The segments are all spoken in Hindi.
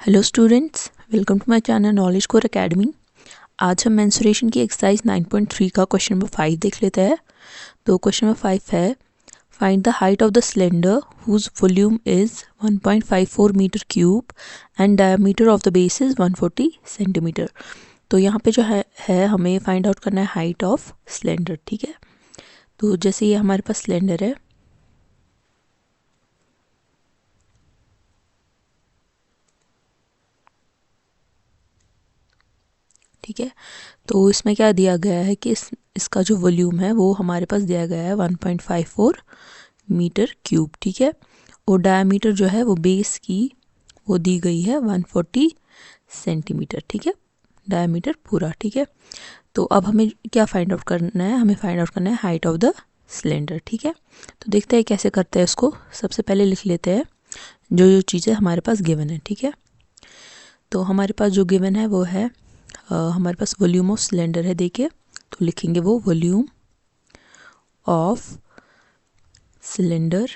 Hello students, welcome to my channel knowledge core academy. आज हम मेंसुरेशन की एक्सरसाइज 9.3 का क्वेश्चन नंबर 5 देख लेते हैं। तो क्वेश्चन नंबर 5 है, find the height of the cylinder whose volume is 1.54 metre cube and diameter of the base is 140 centimetre. तो यहाँ पे जो है हमें फाइंड आउट करना है हाइट ऑफ सिलेंडर। ठीक है, तो जैसे ये हमारे पास सिलेंडर है, ठीक है, तो इसमें क्या दिया गया है कि इसका जो वॉल्यूम है वो हमारे पास दिया गया है 1.54 मीटर क्यूब। ठीक है, और डायमीटर जो है वो बेस की वो दी गई है 140 सेंटीमीटर। ठीक है, डायमीटर पूरा। ठीक है, तो अब हमें क्या फाइंड आउट करना है, हमें फाइंड आउट करना है हाइट ऑफ द सिलेंडर। ठीक है, तो देखते हैं कैसे करते हैं इसको। सबसे पहले लिख लेते हैं जो जो चीज़ें हमारे पास गिवन है। ठीक है, तो हमारे पास जो गिवन है वो है हमारे पास वॉल्यूम ऑफ सिलेंडर है। देखिए, तो लिखेंगे वो वॉल्यूम ऑफ सिलेंडर,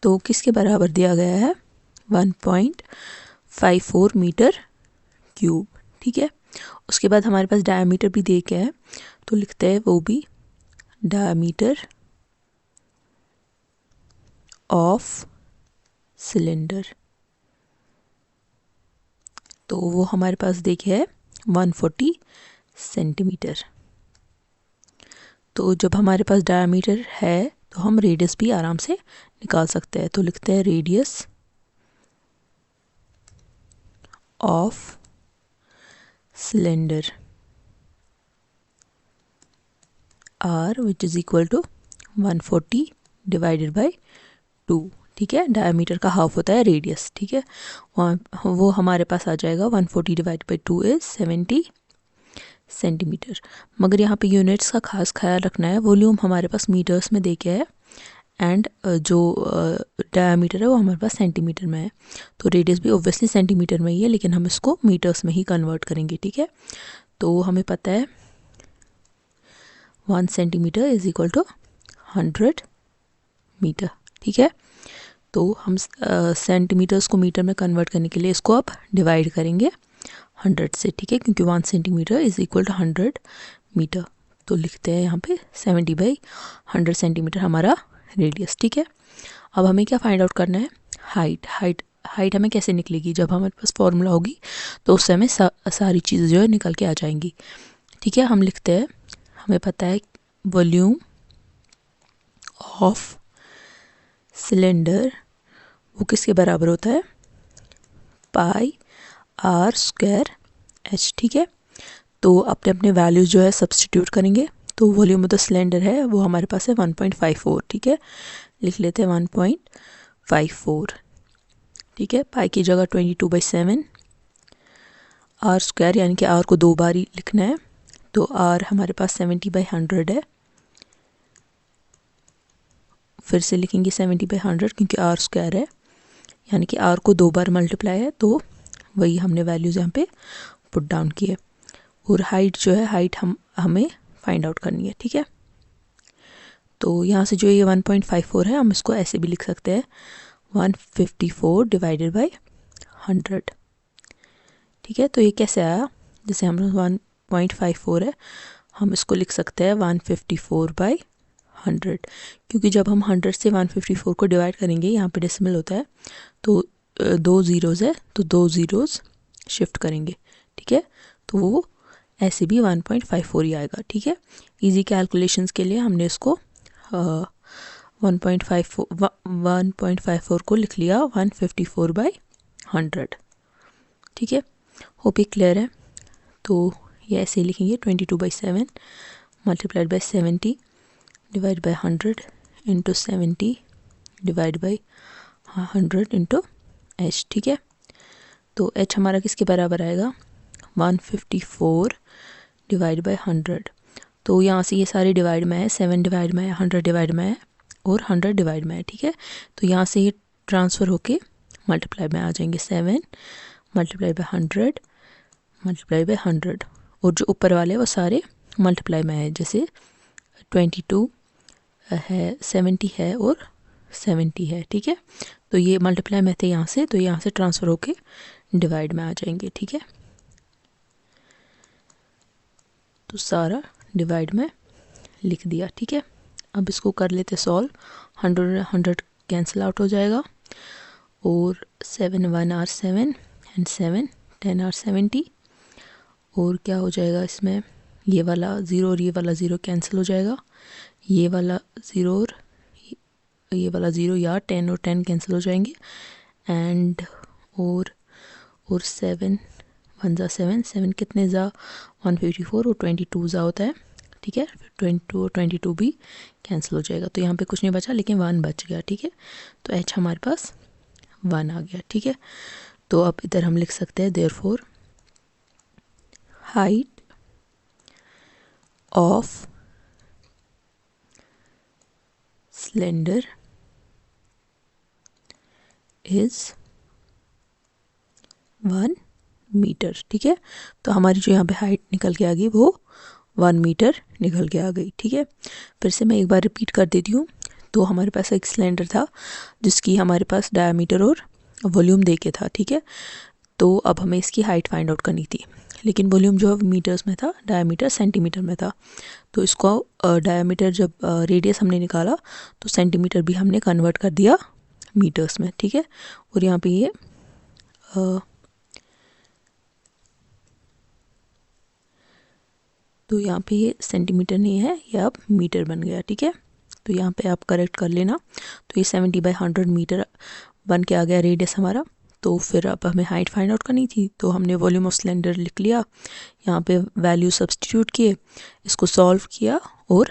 तो किसके बराबर दिया गया है 1.54 मीटर क्यूब। ठीक है, उसके बाद हमारे पास डायमीटर भी दे के है, तो लिखते हैं वो भी डायमीटर ऑफ सिलेंडर, तो वो हमारे पास देखे है 140 सेंटीमीटर। तो जब हमारे पास डायमीटर है तो हम रेडियस भी आराम से निकाल सकते हैं। तो लिखते हैं radius of cylinder R which is equal to 140 divided by 2। ठीक है, डायमीटर का हाफ होता है रेडियस। ठीक है, वो हमारे पास आ जाएगा 140 डिवाइड बाई 2 इज 70 सेंटीमीटर। मगर यहाँ पे यूनिट्स का खास ख्याल रखना है। वॉल्यूम हमारे पास मीटर्स में देखे है एंड जो डायमीटर है वो हमारे पास सेंटीमीटर में है। तो रेडियस भी ऑब्वियसली सेंटीमीटर में ही है, लेकिन हम इसको मीटर्स में ही कन्वर्ट करेंगे। ठीक है, तो हमें पता है 1 centimetre is equal to 100 metre. ठीक है, तो हम सेंटीमीटर्स को मीटर में कन्वर्ट करने के लिए इसको अब डिवाइड करेंगे 100 से। ठीक है, क्योंकि 1 centimetre is equal to 100 metre. तो लिखते हैं यहाँ पे 70/100 सेंटीमीटर हमारा रेडियस। ठीक है, अब हमें क्या फाइंड आउट करना है हाइट हमें कैसे निकलेगी, जब हमारे पास फॉर्मूला होगी तो उससे हमें सारी चीज़ें जो है निकल के आ जाएंगी। ठीक है, हम लिखते हैं, हमें पता है वॉल्यूम ऑफ सिलेंडर वो किसके बराबर होता है पाई आर स्क्वायर एच। ठीक है, तो अपने अपने वैल्यूज जो है सब्सटीट्यूट करेंगे। तो वॉल्यूम ऑफ द सिलेंडर है वो हमारे पास है 1.54। ठीक है, लिख लेते हैं 1.54। ठीक है, पाई की जगह 22/7, आर स्क्वायर यानी कि आर को 2 बार ही लिखना है, तो आर हमारे पास 70/100 है। फिर से लिखेंगे 70/100 क्योंकि आर स्क्वायर है, यानी कि आर को 2 बार मल्टीप्लाई है, तो वही हमने वैल्यूज़ यहाँ पे पुट डाउन की है। और हाइट जो है, हाइट हमें फाइंड आउट करनी है। ठीक है, तो यहाँ से जो ये 1.54 है हम इसको ऐसे भी लिख सकते हैं 154 डिवाइडेड बाई 100। ठीक है, तो ये कैसे आया, जैसे हम 1.54 है हम इसको लिख सकते हैं 154/100, क्योंकि जब हम 100 से 154 को डिवाइड करेंगे, यहाँ पे डेसिमल होता है तो 2 ज़ीरोज़ है, तो 2 ज़ीरोज़ शिफ्ट करेंगे। ठीक है, तो वो ऐसे भी 1.54 ही आएगा। ठीक है, इजी कैलकुलेशंस के लिए हमने इसको 1.54 को लिख लिया 154/100। ठीक है, होप ये क्लियर है। तो ये ऐसे ही लिखेंगे 22/7 multiplied by 70 divide by 100 into 70 divide by 100 into H. ठीक है, तो एच हमारा किसके बराबर आएगा 154 डिवाइड बाई 100। तो यहाँ से ये सारे डिवाइड में है, 7 डिवाइड में है, 100 डिवाइड में है और 100 डिवाइड में है। ठीक है, तो यहाँ से ये ट्रांसफ़र होके मल्टीप्लाई में आ जाएंगे, 7 मल्टीप्लाई बाई 100 मल्टीप्लाई बाई 100, और जो ऊपर वाले वो सारे मल्टीप्लाई में है, जैसे 22 है, 70 है और 70 है। ठीक है, तो ये मल्टीप्लाई में थे यहाँ से, तो यहाँ से ट्रांसफ़र होके डिवाइड में आ जाएंगे, ठीक है। तो सारा डिवाइड में लिख दिया, ठीक है। अब इसको कर लेते सॉल्व। 100 कैंसिल आउट हो जाएगा और 7 1 आर 7 एंड 7 10 आर 70। और क्या हो जाएगा इसमें, ये वाला ज़ीरो और ये वाला ज़ीरो कैंसिल हो जाएगा, ये वाला ज़ीरो और ये वाला ज़ीरो, या 10 और 10 कैंसिल हो जाएंगे। एंड और 7 1 ज़ा 7, 7 कितने ज़ा 154 और 22 ज़ा होता है, ठीक है। फिर 22 और 22 भी कैंसिल हो जाएगा, तो यहाँ पे कुछ नहीं बचा लेकिन 1 बच गया, ठीक है। तो एच हमारे पास 1 आ गया, ठीक है। तो अब इधर हम लिख सकते हैं therefore height of cylinder is 1 metre, ठीक है। तो हमारी जो यहाँ पे हाइट निकल के आ गई वो 1 मीटर निकल के आ गई, ठीक है। फिर से मैं एक बार रिपीट कर देती हूँ। तो हमारे पास एक सिलेंडर था जिसकी हमारे पास डायमीटर और वॉल्यूम दे के था, ठीक है। तो अब हमें इसकी हाइट फाइंड आउट करनी थी, लेकिन वॉल्यूम जो मीटर्स में था, डायमीटर सेंटीमीटर में था। तो इसको डायमीटर जब रेडियस हमने निकाला तो सेंटीमीटर भी हमने कन्वर्ट कर दिया मीटर्स में, ठीक है। और यहाँ पे ये तो यहाँ पे ये सेंटीमीटर नहीं है, ये अब मीटर बन गया, ठीक है। तो यहाँ पे आप करेक्ट कर लेना। तो ये 70/100 मीटर बन के आ गया रेडियस हमारा। तो फिर अब हमें हाइट फाइंड आउट करनी थी, तो हमने वॉल्यूम ऑफ सिलेंडर लिख लिया, यहाँ पे वैल्यू सब्स्टिट्यूट किए, इसको सॉल्व किया और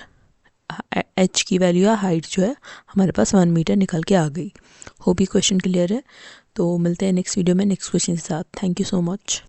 एच की वैल्यू या हाइट जो है हमारे पास 1 मीटर निकल के आ गई। होप ये क्वेश्चन क्लियर है। तो मिलते हैं नेक्स्ट वीडियो में नेक्स्ट क्वेश्चन के साथ। Thank you so much.